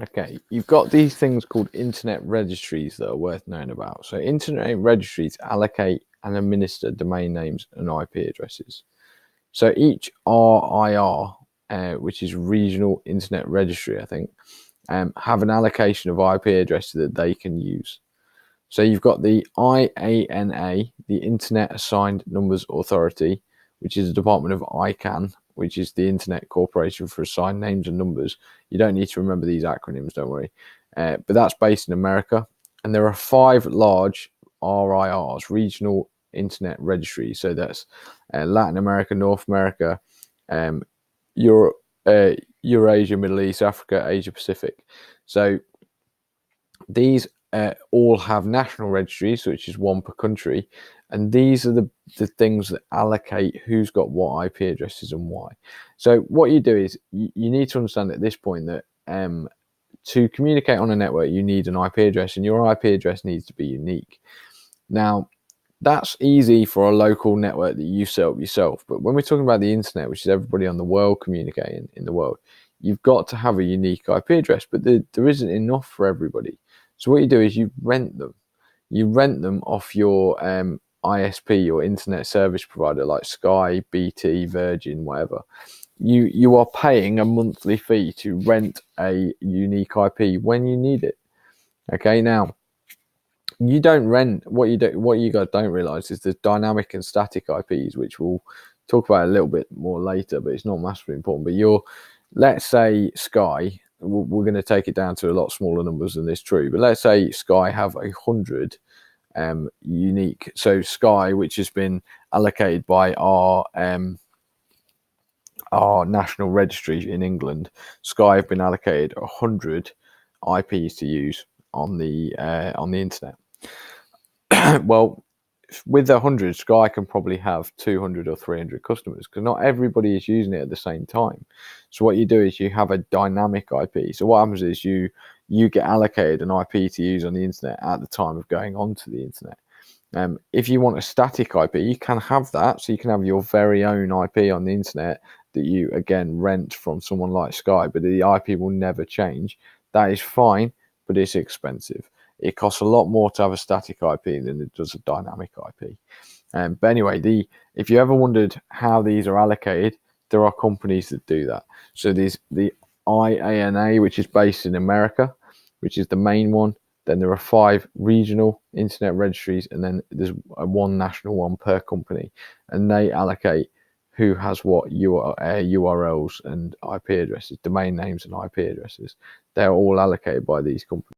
Okay, you've got these things called internet registries that are worth knowing about. So internet registries allocate and administer domain names and IP addresses. So each RIR, which is Regional Internet Registry, I think, have an allocation of IP addresses that they can use. So you've got the IANA, the Internet Assigned Numbers Authority, which is a department of ICANN, which is the Internet Corporation for Assigned Names and Numbers. You don't need to remember these acronyms, don't worry. But that's based in America. And there are 5 large RIRs, Regional Internet Registries. So that's Latin America, North America, Europe, Eurasia, Middle East, Africa, Asia Pacific. So these all have national registries, which is one per country, and these are the things that allocate who's got what IP addresses and why. So what you do is you need to understand at this point that to communicate on a network, you need an IP address, and your IP address needs to be unique. Now, that's easy for a local network that you set up yourself, but when we're talking about the internet, which is everybody on the world communicating in the world, you've got to have a unique IP address, but there isn't enough for everybody. So what you do is you rent them. You rent them off your ISP, your internet service provider, like Sky, BT, Virgin, whatever. You are paying a monthly fee to rent a unique IP when you need it. Okay, now you don't rent what you guys don't realize is there's dynamic and static IPs, which we'll talk about a little bit more later, but it's not massively important. But let's say Sky, we're going to take it down to a lot smaller numbers than this, true, but let's say Sky have 100 unique. So Sky, which has been allocated by our national registry in England, Sky have been allocated 100 IPs to use on the internet. Well, with the 100, Sky can probably have 200 or 300 customers because not everybody is using it at the same time. So what you do is you have a dynamic IP. So what happens is you get allocated an IP to use on the internet at the time of going onto the internet. If you want a static IP, you can have that. So you can have your very own IP on the internet that you, again, rent from someone like Sky, but the IP will never change. That is fine, but it's expensive. It costs a lot more to have a static IP than it does a dynamic IP. But anyway, if you ever wondered how these are allocated, there are companies that do that. So there's the IANA, which is based in America, which is the main one. Then there are 5 regional internet registries, and then there's one national one per company, and they allocate who has what URLs and IP addresses, domain names and IP addresses. They're all allocated by these companies.